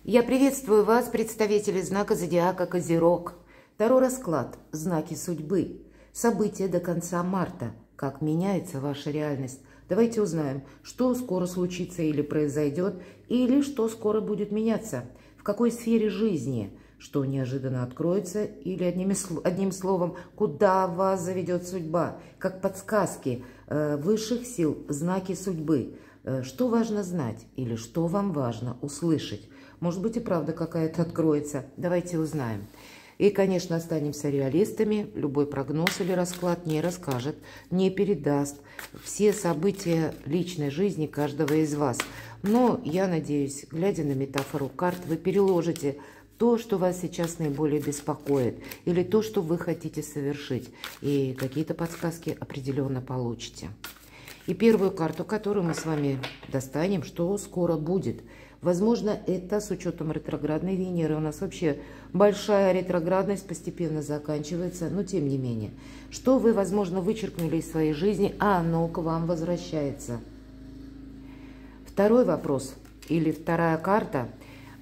Я приветствую вас, представители знака зодиака Козерог. Таро расклад, знаки судьбы, события до конца марта, как меняется ваша реальность. Давайте узнаем, что скоро случится или произойдет, или что скоро будет меняться, в какой сфере жизни, что неожиданно откроется, или одним словом, куда вас заведет судьба, как подсказки высших сил, знаки судьбы. Что важно знать или что вам важно услышать. Может быть, и правда какая-то откроется. Давайте узнаем. И, конечно, останемся реалистами. Любой прогноз или расклад не расскажет, не передаст все события личной жизни каждого из вас. Но я надеюсь, глядя на метафору карт, вы переложите то, что вас сейчас наиболее беспокоит, или то, что вы хотите совершить. И какие-то подсказки определенно получите. И первую карту, которую мы с вами достанем, что скоро будет. Возможно, это с учетом ретроградной Венеры. У нас вообще большая ретроградность постепенно заканчивается, но тем не менее. Что вы, возможно, вычеркнули из своей жизни, а оно к вам возвращается. Второй вопрос или вторая карта.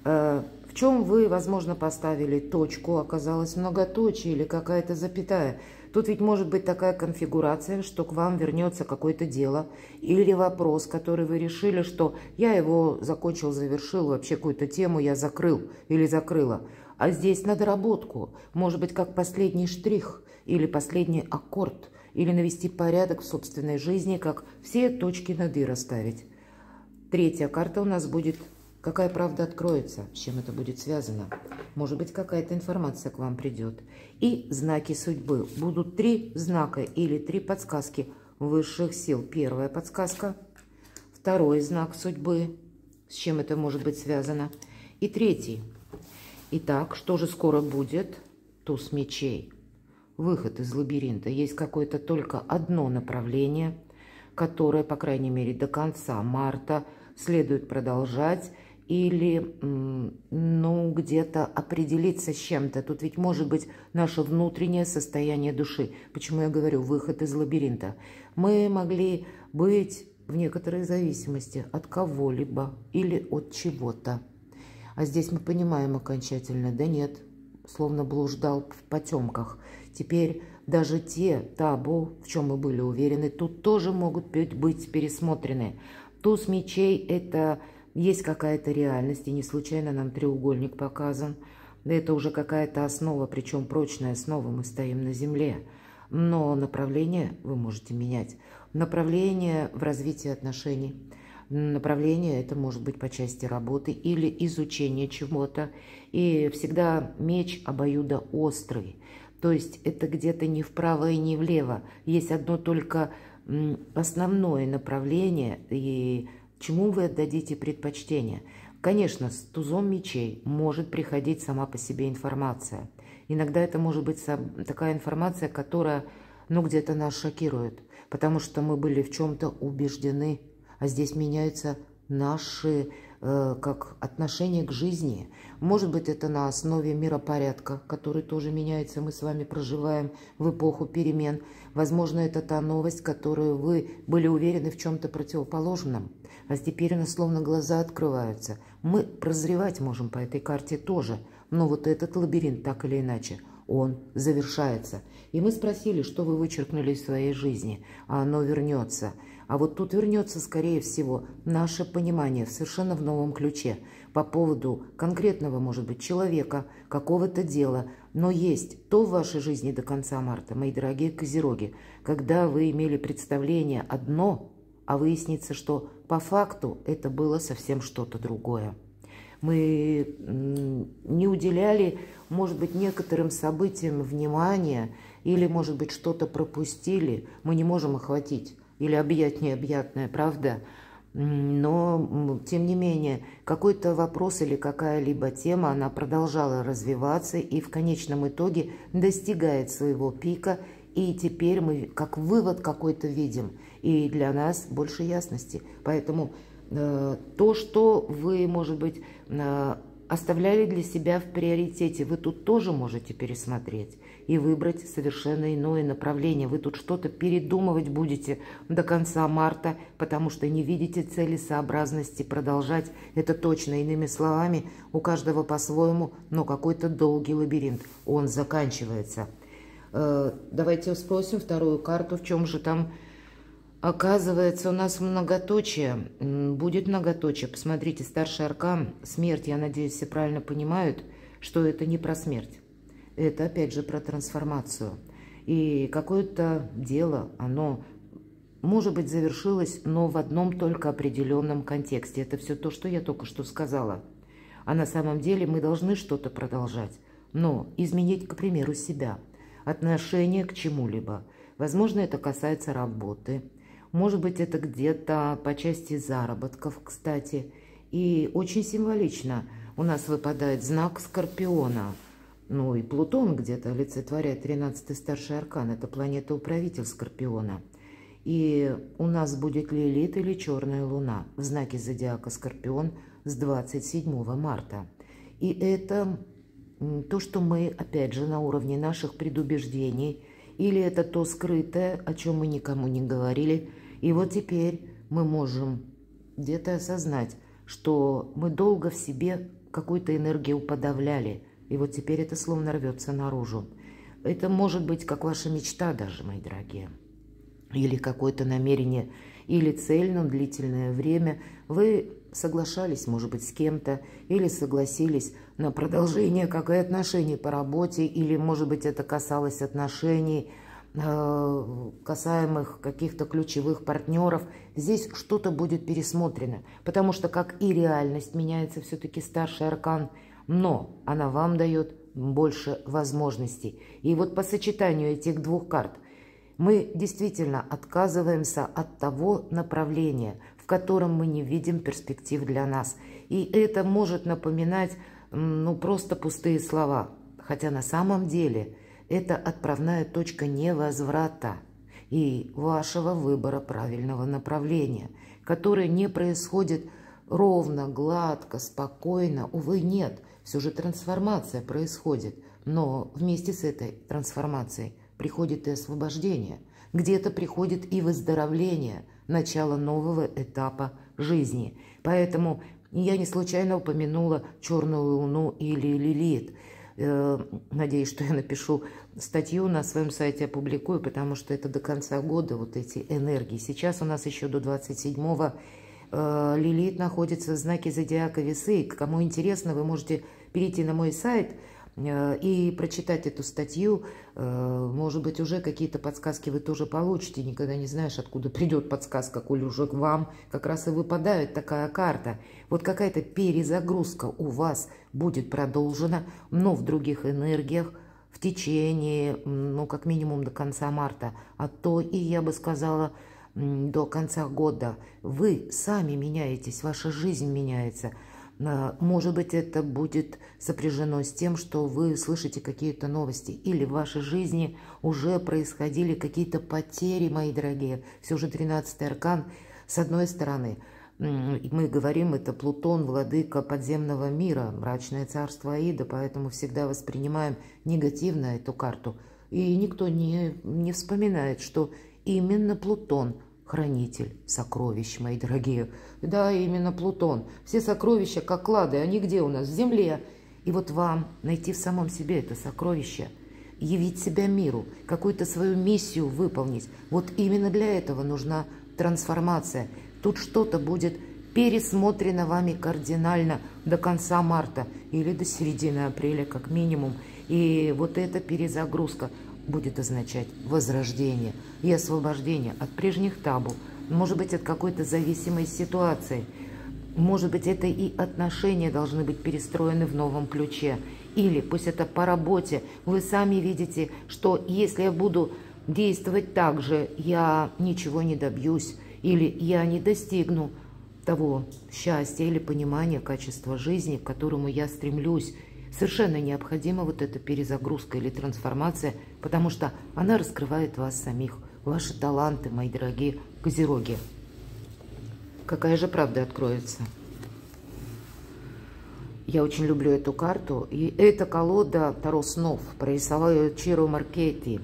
В чем вы, возможно, поставили точку, оказалось многоточие или какая-то запятая. Тут ведь может быть такая конфигурация, что к вам вернется какое-то дело или вопрос, который вы решили, что я его закончил, завершил, вообще какую-то тему я закрыл или закрыла. А здесь на доработку, может быть, как последний штрих или последний аккорд, или навести порядок в собственной жизни, как все точки над «и» расставить. Третья карта у нас будет... Какая правда откроется, с чем это будет связано? Может быть, какая-то информация к вам придет. И знаки судьбы. Будут 3 знака или 3 подсказки высших сил. Первая подсказка, второй знак судьбы, с чем это может быть связано, и третий. Итак, что же скоро будет? Туз мечей. Выход из лабиринта. Есть какое-то только одно направление, которое, по крайней мере, до конца марта следует продолжать. Или, ну, где-то определиться с чем-то. Тут ведь может быть наше внутреннее состояние души. Почему я говорю выход из лабиринта? Мы могли быть в некоторой зависимости от кого-либо или от чего-то. А здесь мы понимаем окончательно, да нет, словно блуждал в потемках. Теперь даже те табу, в чем мы были уверены, тут тоже могут быть пересмотрены. Туз мечей – это... Есть какая-то реальность, и не случайно нам треугольник показан. Это уже какая-то основа, причем прочная основа, мы стоим на земле. Но направление вы можете менять. Направление в развитии отношений. Направление это может быть по части работы или изучения чего-то. И всегда меч обоюдоострый. То есть это где-то не вправо и не влево. Есть одно только основное направление и... Чему вы отдадите предпочтение? Конечно, с тузом мечей может приходить сама по себе информация. Иногда это может быть такая информация, которая, ну, где-то нас шокирует, потому что мы были в чем-то убеждены, а здесь меняются наши как отношение к жизни. Может быть, это на основе миропорядка, который тоже меняется, мы с вами проживаем в эпоху перемен. Возможно, это та новость, которую вы были уверены в чем-то противоположном, а теперь у нас словно глаза открываются. Мы прозревать можем по этой карте тоже, но вот этот лабиринт, так или иначе, он завершается. И мы спросили, что вы вычеркнули из своей жизни, а оно вернется. А вот тут вернется, скорее всего, наше понимание совершенно в новом ключе по поводу конкретного, может быть, человека, какого-то дела. Но есть то в вашей жизни до конца марта, мои дорогие козероги, когда вы имели представление одно, а выяснится, что по факту это было совсем что-то другое. Мы не уделяли, может быть, некоторым событиям внимания, или, может быть, что-то пропустили, мы не можем охватить. Или объять необъятное, правда? Но, тем не менее, какой-то вопрос или какая-либо тема, она продолжала развиваться и в конечном итоге достигает своего пика. И теперь мы как вывод какой-то видим. И для нас больше ясности. Поэтому то, что вы, может быть, оставляли для себя в приоритете. Вы тут тоже можете пересмотреть и выбрать совершенно иное направление. Вы тут что-то передумывать будете до конца марта, потому что не видите целесообразности продолжать. Это точно, иными словами, у каждого по-своему, но какой-то долгий лабиринт. Он заканчивается. Давайте спросим вторую карту, в чем же там... Оказывается, у нас многоточие. Будет многоточие. Посмотрите, старший аркан, смерть. Я надеюсь, все правильно понимают, что это не про смерть. Это, опять же, про трансформацию. И какое-то дело, оно, может быть, завершилось, но в одном только определенном контексте. Это все то, что я только что сказала. А на самом деле мы должны что-то продолжать. Но изменить, к примеру, себя. Отношение к чему-либо. Возможно, это касается работы. Может быть, это где-то по части заработков, кстати. И очень символично у нас выпадает знак Скорпиона. Ну и Плутон где-то олицетворяет 13-й старший аркан. Это планета-управитель Скорпиона. И у нас будет Лилит или Черная Луна в знаке зодиака Скорпион с 27 марта. И это то, что мы, опять же, на уровне наших предубеждений, или это то скрытое, о чем мы никому не говорили. И вот теперь мы можем где-то осознать, что мы долго в себе какую-то энергию подавляли. И вот теперь это словно рвется наружу. Это может быть как ваша мечта даже, мои дорогие. Или какое-то намерение, или цель, но длительное время. Вы соглашались, может быть, с кем-то, или согласились на продолжение каких отношений по работе, или, может быть, это касалось отношений, касаемых каких-то ключевых партнеров. Здесь что-то будет пересмотрено, потому что, как и реальность меняется все-таки старший аркан, но она вам дает больше возможностей. И вот по сочетанию этих двух карт мы действительно отказываемся от того направления, в котором мы не видим перспектив для нас. И это может напоминать, просто пустые слова. Хотя на самом деле это отправная точка невозврата и вашего выбора правильного направления, которое не происходит ровно, гладко, спокойно. Увы, нет. Все же трансформация происходит. Но вместе с этой трансформацией приходит и освобождение. Где-то приходит и выздоровление, начало нового этапа жизни. Поэтому я не случайно упомянула Черную Луну или Лилит. Надеюсь, что я напишу статью на своем сайте, опубликую, потому что это до конца года, вот эти энергии. Сейчас у нас еще до 27-го Лилит находится в знаке зодиака Весы. Кому интересно, вы можете перейти на мой сайт и прочитать эту статью. Может быть, уже какие-то подсказки вы тоже получите. Никогда не знаешь, откуда придет подсказка, коль уже к вам как раз и выпадает такая карта. Вот какая-то перезагрузка у вас будет продолжена, но в других энергиях в течение, как минимум до конца марта, а то и, я бы сказала, до конца года. Вы сами меняетесь, ваша жизнь меняется. Может быть, это будет сопряжено с тем, что вы слышите какие-то новости, или в вашей жизни уже происходили какие-то потери, мои дорогие. Все же 13-й аркан, с одной стороны, мы говорим, это Плутон, владыка подземного мира, мрачное царство Аида, поэтому всегда воспринимаем негативно эту карту. И никто не вспоминает, что именно Плутон – хранитель сокровищ, мои дорогие. Да, именно Плутон. Все сокровища, как клады, они где у нас? В земле. И вот вам найти в самом себе это сокровище, явить себя миру, какую-то свою миссию выполнить. Вот именно для этого нужна трансформация. Тут что-то будет пересмотрено вами кардинально до конца марта или до середины апреля как минимум. И вот эта перезагрузка будет означать возрождение и освобождение от прежних табу, может быть, от какой-то зависимой ситуации. Может быть, это и отношения должны быть перестроены в новом ключе. Или, пусть это по работе, вы сами видите, что если я буду действовать так же, я ничего не добьюсь, или я не достигну того счастья или понимания качества жизни, к которому я стремлюсь. Совершенно необходима вот эта перезагрузка или трансформация, потому что она раскрывает вас самих, ваши таланты, мои дорогие козероги. Какая же правда откроется? Я очень люблю эту карту. И эта колода Таро снов прорисовала Чиро Маркетти.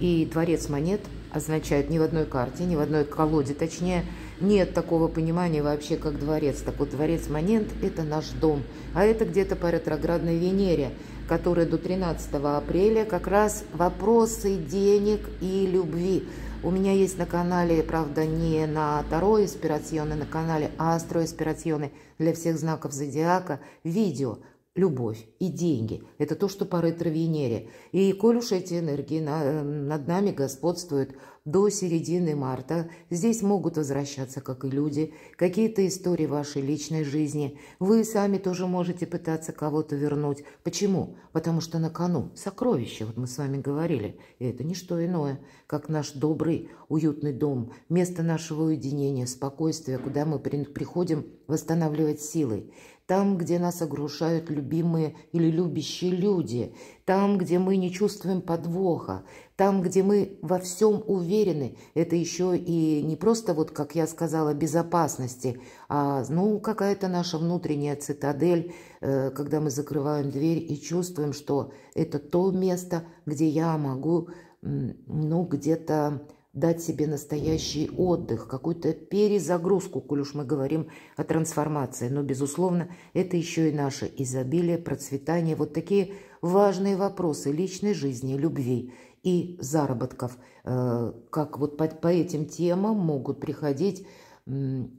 И дворец монет означает ни в одной карте, ни в одной колоде, точнее, нет такого понимания вообще, как дворец. Так вот, дворец монет – это наш дом. А это где-то по ретроградной Венере, которая до 13 апреля как раз вопросы денег и любви. У меня есть на канале, правда, не на Таро Инспирационе, на канале Астро Инспирационе для всех знаков зодиака видео «Любовь и деньги». Это то, что по ретро-Венере. И коль уж эти энергии над нами господствуют до середины марта, здесь могут возвращаться, как и люди, какие-то истории вашей личной жизни. Вы сами тоже можете пытаться кого-то вернуть. Почему? Потому что на кону сокровища, вот мы с вами говорили. И это не что иное, как наш добрый, уютный дом, место нашего уединения, спокойствия, куда мы приходим восстанавливать силы. Там, где нас окружают любимые или любящие люди, там, где мы не чувствуем подвоха, там, где мы во всем уверены. Это еще и не просто, вот как я сказала, безопасности, а какая-то наша внутренняя цитадель, когда мы закрываем дверь и чувствуем, что это то место, где я могу, где-то дать себе настоящий отдых, какую-то перезагрузку, коль уж мы говорим о трансформации. Но, безусловно, это еще и наше изобилие, процветание. Вот такие важные вопросы личной жизни, любви и заработков. Как вот по этим темам могут приходить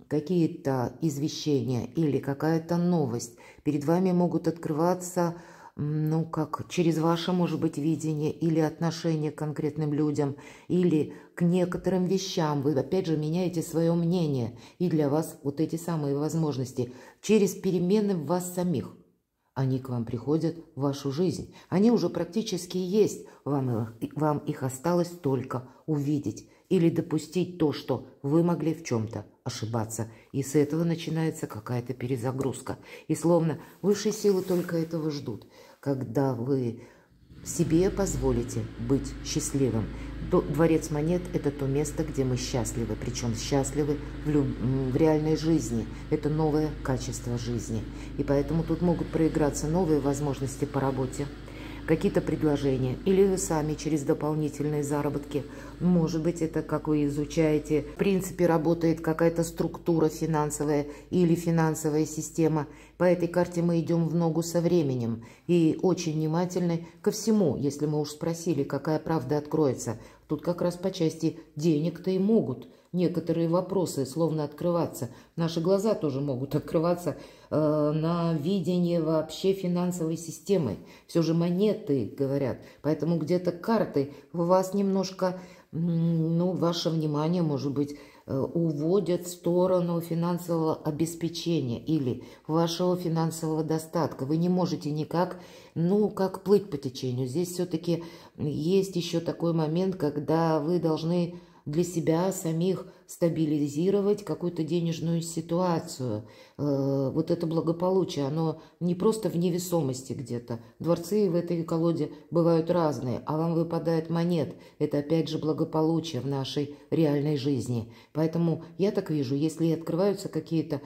какие-то извещения или какая-то новость. Перед вами могут открываться как через ваше, может быть, видение или отношение к конкретным людям, или к некоторым вещам. Вы, опять же, меняете свое мнение. И для вас вот эти самые возможности через перемены в вас самих. Они к вам приходят в вашу жизнь. Они уже практически есть. Вам их осталось только увидеть или допустить то, что вы могли в чем-то ошибаться. И с этого начинается какая-то перезагрузка. И словно высшие силы только этого ждут. Когда вы себе позволите быть счастливым. Дворец монет – это то место, где мы счастливы. Причем счастливы в реальной жизни. Это новое качество жизни. И поэтому тут могут проиграться новые возможности по работе, какие-то предложения, или вы сами через дополнительные заработки. Может быть, это, как вы изучаете, в принципе, работает какая-то структура финансовая или финансовая система. По этой карте мы идем в ногу со временем и очень внимательны ко всему, если мы уж спросили, какая правда откроется. Тут как раз по части денег-то и могут некоторые вопросы словно открываться. Наши глаза тоже могут открываться на видение вообще финансовой системы. Все же монеты, говорят. Поэтому где-то карты вас немножко, ваше внимание, может быть, уводят в сторону финансового обеспечения или вашего финансового достатка. Вы не можете никак, как плыть по течению. Здесь все-таки есть еще такой момент, когда вы должны для себя самих стабилизировать какую-то денежную ситуацию. Вот это благополучие, оно не просто в невесомости где-то. Дворцы в этой колоде бывают разные, а вам выпадает монет. Это опять же благополучие в нашей реальной жизни. Поэтому я так вижу, если открываются какие-то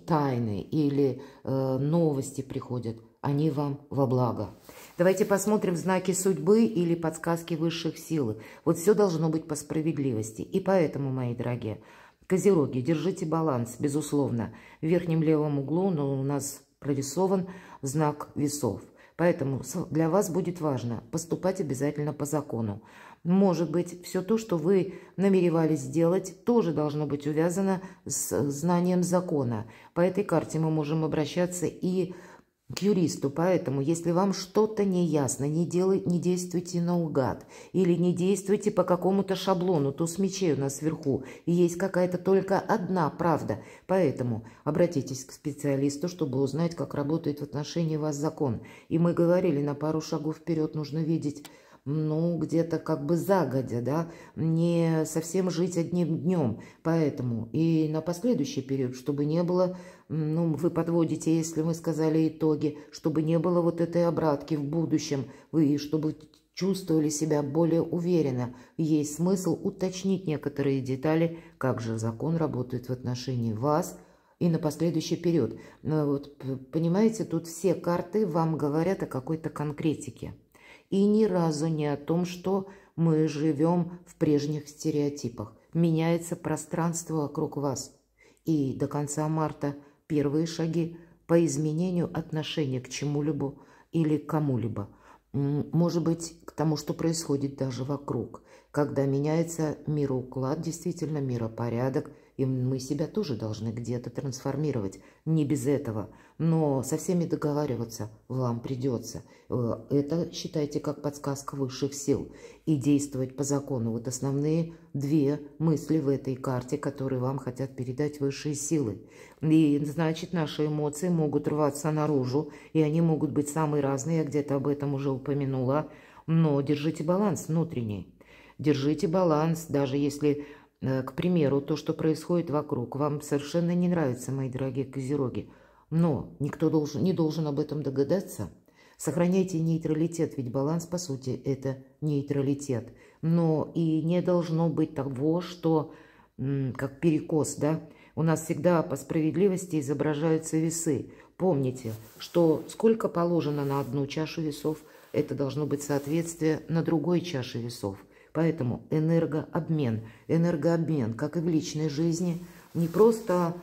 тайны или новости приходят, они вам во благо. Давайте посмотрим знаки судьбы или подсказки высших сил. Вот все должно быть по справедливости. И поэтому, мои дорогие, козероги, держите баланс, безусловно. В верхнем левом углу у нас прорисован знак весов. Поэтому для вас будет важно поступать обязательно по закону. Может быть, все то, что вы намеревались сделать, тоже должно быть увязано с знанием закона. По этой карте мы можем обращаться и к юристу. Поэтому, если вам что-то не ясно, не действуйте наугад или не действуйте по какому-то шаблону. Туз мечей у нас вверху, и есть какая-то только одна правда. Поэтому обратитесь к специалисту, чтобы узнать, как работает в отношении вас закон. И мы говорили, на пару шагов вперед нужно видеть, где-то как бы загодя, да, не совсем жить одним днем. Поэтому и на последующий период, чтобы не было, вы подводите, если мы сказали итоги, чтобы не было вот этой обратки в будущем, вы, чтобы чувствовали себя более уверенно. Есть смысл уточнить некоторые детали, как же закон работает в отношении вас, и на последующий период. Вот, понимаете, тут все карты вам говорят о какой-то конкретике. И ни разу не о том, что мы живем в прежних стереотипах. Меняется пространство вокруг вас. И до конца марта первые шаги по изменению отношения к чему-либо или к кому-либо. Может быть, к тому, что происходит даже вокруг. Когда меняется мироуклад, действительно миропорядок, и мы себя тоже должны где-то трансформировать. Не без этого. Но со всеми договариваться вам придется. Это считайте как подсказка высших сил. И действовать по закону. Вот основные две мысли в этой карте, которые вам хотят передать высшие силы. И значит, наши эмоции могут рваться наружу. И они могут быть самые разные. Я где-то об этом уже упомянула. Но держите баланс внутренний. Держите баланс, даже если... К примеру, то, что происходит вокруг, вам совершенно не нравится, мои дорогие козероги. Но никто не должен об этом догадаться. Сохраняйте нейтралитет, ведь баланс, по сути, это нейтралитет. Но и не должно быть того, что как перекос, да? У нас всегда по справедливости изображаются весы. Помните, что сколько положено на одну чашу весов, это должно быть соответствие на другой чаше весов. Поэтому энергообмен, как и в личной жизни, не просто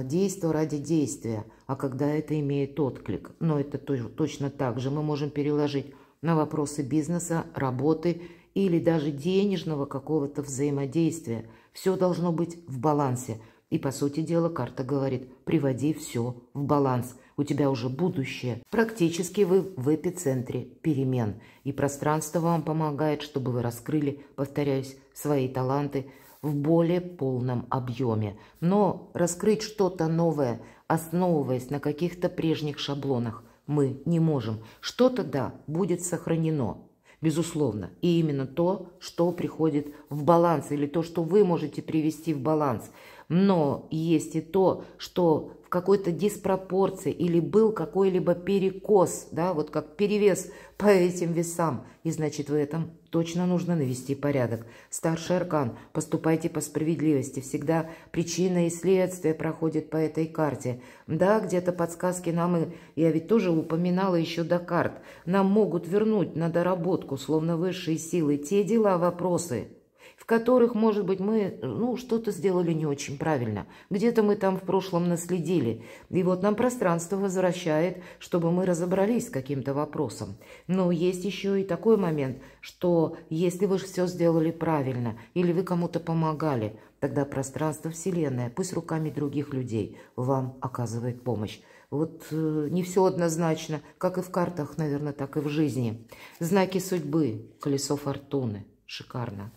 действие ради действия, а когда это имеет отклик. Но это точно так же мы можем переложить на вопросы бизнеса, работы или даже денежного какого-то взаимодействия. Все должно быть в балансе. И, по сути дела, карта говорит, приводи все в баланс. У тебя уже будущее. Практически вы в эпицентре перемен. И пространство вам помогает, чтобы вы раскрыли, повторяюсь, свои таланты в более полном объеме. Но раскрыть что-то новое, основываясь на каких-то прежних шаблонах, мы не можем. Что-то, да, будет сохранено. Безусловно. И именно то, что приходит в баланс, или то, что вы можете привести в баланс. Но есть и то, что в какой-то диспропорции или был какой-либо перекос, да, вот как перевес по этим весам. И значит, в этом точно нужно навести порядок. Старший аркан, поступайте по справедливости. Всегда причина и следствие проходят по этой карте. Да, где-то подсказки нам, я ведь тоже упоминала еще до карт, нам могут вернуть на доработку, словно высшие силы, те дела, вопросы, в которых, может быть, мы что-то сделали не очень правильно. Где-то мы там в прошлом наследили. И вот нам пространство возвращает, чтобы мы разобрались с каким-то вопросом. Но есть еще и такой момент, что если вы все сделали правильно, или вы кому-то помогали, тогда пространство Вселенная, пусть руками других людей, вам оказывает помощь. Вот не все однозначно, как и в картах, наверное, так и в жизни. Знаки судьбы, колесо фортуны. Шикарно.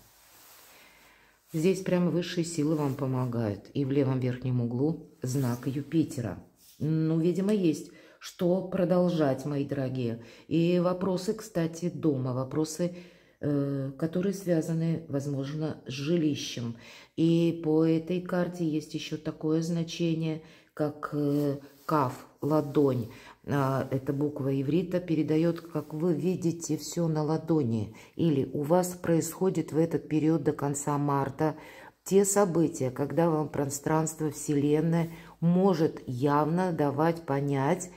Здесь прямо высшие силы вам помогают. И в левом верхнем углу знак Юпитера. Видимо, есть что продолжать, мои дорогие. И вопросы, кстати, дома. Вопросы, которые связаны, возможно, с жилищем. И по этой карте есть еще такое значение, как каф, ладонь. Эта буква иврита передает, как вы видите, все на ладони. Или у вас происходит в этот период до конца марта те события, когда вам пространство Вселенной может явно давать понять,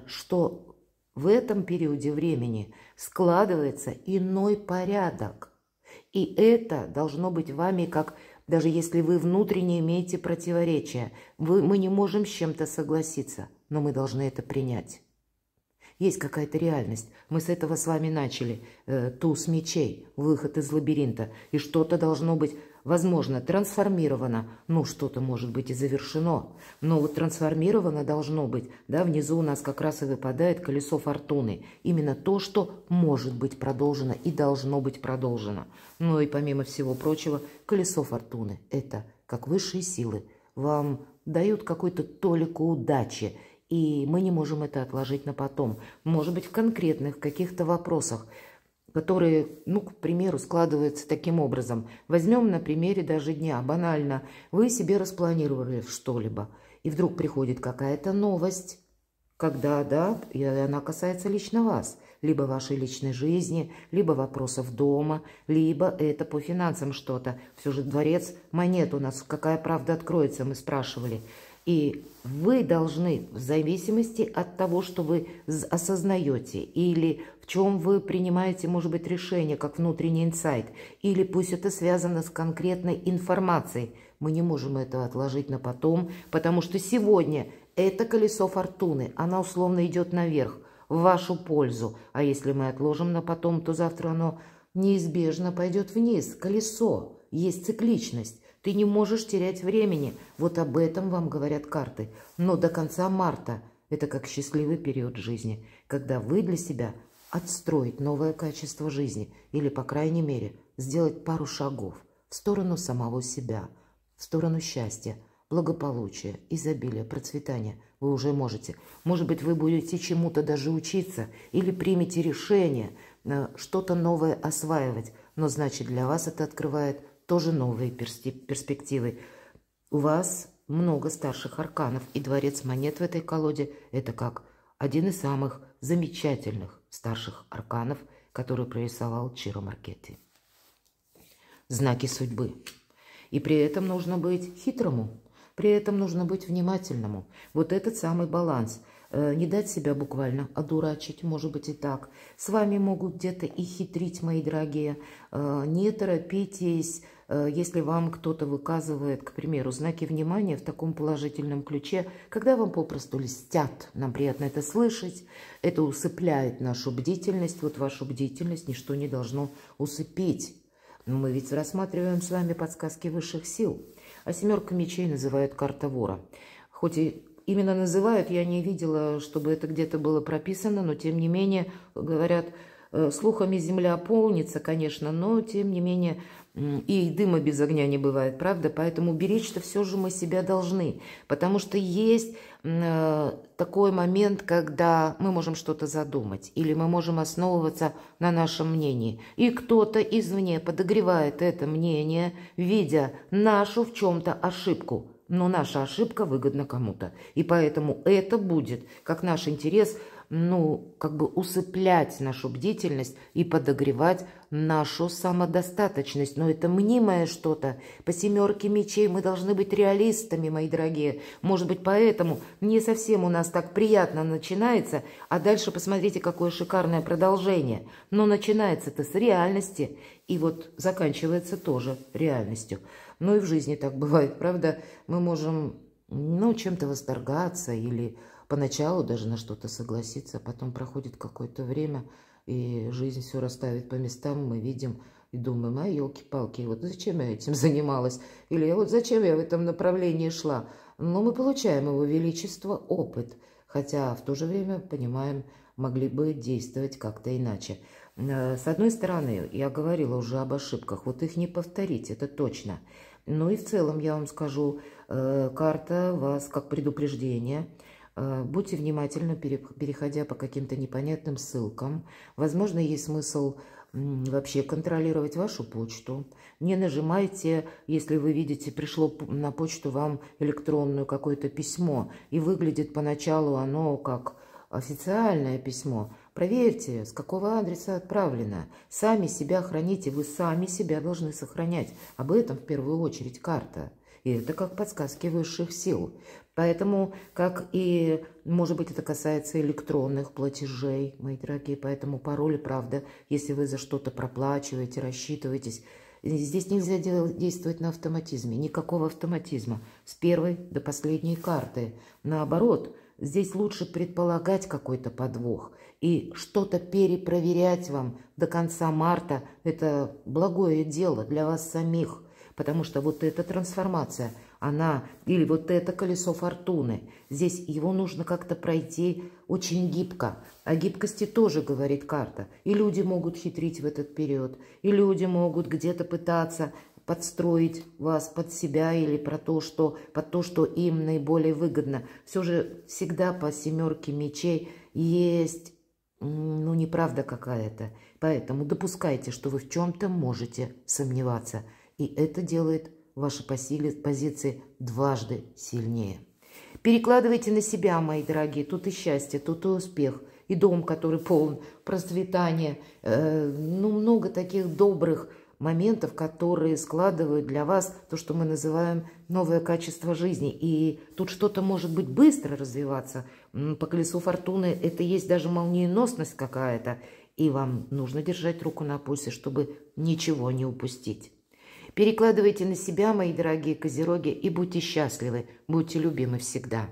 что в этом периоде времени складывается иной порядок. И это должно быть вами как... Даже если вы внутренне имеете противоречия, мы не можем с чем-то согласиться, но мы должны это принять. Есть какая-то реальность. Мы с этого с вами начали. Туз мечей, выход из лабиринта. И что-то должно быть, возможно, трансформировано. Что-то может быть и завершено. Но вот трансформировано должно быть. Да, внизу у нас как раз и выпадает колесо фортуны. Именно то, что может быть продолжено и должно быть продолжено. И помимо всего прочего, колесо фортуны – это как высшие силы. Вам дают какую-то толику удачи. И мы не можем это отложить на потом. Может быть, в конкретных каких-то вопросах, которые, к примеру, складываются таким образом. Возьмем на примере даже дня. Банально. Вы себе распланировали что-либо. И вдруг приходит какая-то новость, когда, да, и она касается лично вас. Либо вашей личной жизни, либо вопросов дома, либо это по финансам что-то. Все же дворец монет у нас, какая правда откроется, мы спрашивали. И вы должны, в зависимости от того, что вы осознаете, или в чем вы принимаете, может быть, решение, как внутренний инсайт, или пусть это связано с конкретной информацией, мы не можем это отложить на потом, потому что сегодня это колесо фортуны, она условно идет наверх, в вашу пользу. А если мы отложим на потом, то завтра оно неизбежно пойдет вниз. Колесо, есть цикличность. Ты не можешь терять времени. Вот об этом вам говорят карты. Но до конца марта это как счастливый период жизни, когда вы для себя отстроить новое качество жизни или, по крайней мере, сделать пару шагов в сторону самого себя, в сторону счастья, благополучия, изобилия, процветания. Вы уже можете. Может быть, вы будете чему-то даже учиться или примете решение что-то новое осваивать. Но значит, для вас это открывает тоже новые перспективы. У вас много старших арканов, и дворец монет в этой колоде – это как один из самых замечательных старших арканов, который прорисовал Чиро Маркетти. Знаки судьбы. И при этом нужно быть хитрому, при этом нужно быть внимательному. Вот этот самый баланс. Не дать себя буквально одурачить, может быть и так. С вами могут где-то и хитрить, мои дорогие. Не торопитесь, если вам кто-то выказывает, к примеру, знаки внимания в таком положительном ключе, когда вам попросту льстят. Нам приятно это слышать. Это усыпляет нашу бдительность. Вот вашу бдительность ничто не должно усыпить. Мы ведь рассматриваем с вами подсказки высших сил. А семерка мечей называют карта вора. Хоть и именно называют, я не видела, чтобы это где-то было прописано, но тем не менее, говорят, слухами земля полнится, конечно, но тем не менее и дыма без огня не бывает, правда? Поэтому беречь-то все же мы себя должны, потому что есть такой момент, когда мы можем что-то задумать, или мы можем основываться на нашем мнении, и кто-то извне подогревает это мнение, видя нашу в чем-то ошибку. Но наша ошибка выгодна кому-то. И поэтому это будет, как наш интерес, как бы усыплять нашу бдительность и подогревать нашу самодостаточность. Но это мнимое что-то. По семерке мечей мы должны быть реалистами, мои дорогие. Может быть, поэтому не совсем у нас так приятно начинается, а дальше посмотрите, какое шикарное продолжение. Но начинается-то с реальности, и вот заканчивается тоже реальностью. Ну и в жизни так бывает, правда? Мы можем, чем-то восторгаться или поначалу даже на что-то согласиться, потом проходит какое-то время, и жизнь все расставит по местам, мы видим и думаем, елки-палки, вот зачем я этим занималась? Или вот зачем я в этом направлении шла? Но мы получаем его величество, опыт, хотя в то же время, понимаем, могли бы действовать как-то иначе. С одной стороны, я говорила уже об ошибках, вот их не повторить, это точно. Ну и в целом я вам скажу, карта вас как предупреждение. Будьте внимательны, переходя по каким-то непонятным ссылкам. Возможно, есть смысл вообще контролировать вашу почту. Не нажимайте, если вы видите, пришло на почту вам электронную какое-то письмо, и выглядит поначалу оно как официальное письмо. Проверьте, с какого адреса отправлено. Сами себя храните, вы сами себя должны сохранять. Об этом в первую очередь карта. И это как подсказки высших сил. Поэтому, как и, может быть, это касается электронных платежей, мои дорогие, поэтому пароли, правда, если вы за что-то проплачиваете, рассчитываетесь, здесь нельзя действовать на автоматизме, никакого автоматизма, с первой до последней карты. Наоборот, здесь лучше предполагать какой-то подвох и что-то перепроверять вам до конца марта. Это благое дело для вас самих, потому что вот эта трансформация, она, или вот это колесо фортуны, здесь его нужно как-то пройти очень гибко. О гибкости тоже говорит карта. И люди могут хитрить в этот период, и люди могут где-то пытаться подстроить вас под себя или под то, что им наиболее выгодно. Все же всегда по семерке мечей есть, неправда какая-то. Поэтому допускайте, что вы в чем-то можете сомневаться. И это делает ваши позиции дважды сильнее. Перекладывайте на себя, мои дорогие. Тут и счастье, тут и успех. И дом, который полон процветания. Много таких добрых моментов, которые складывают для вас то, что мы называем новое качество жизни. И тут что-то может быть быстро развиваться. По колесу фортуны это есть даже молниеносность какая-то. И вам нужно держать руку на пульсе, чтобы ничего не упустить. Перекладывайте на себя, мои дорогие козероги, и будьте счастливы, будьте любимы всегда.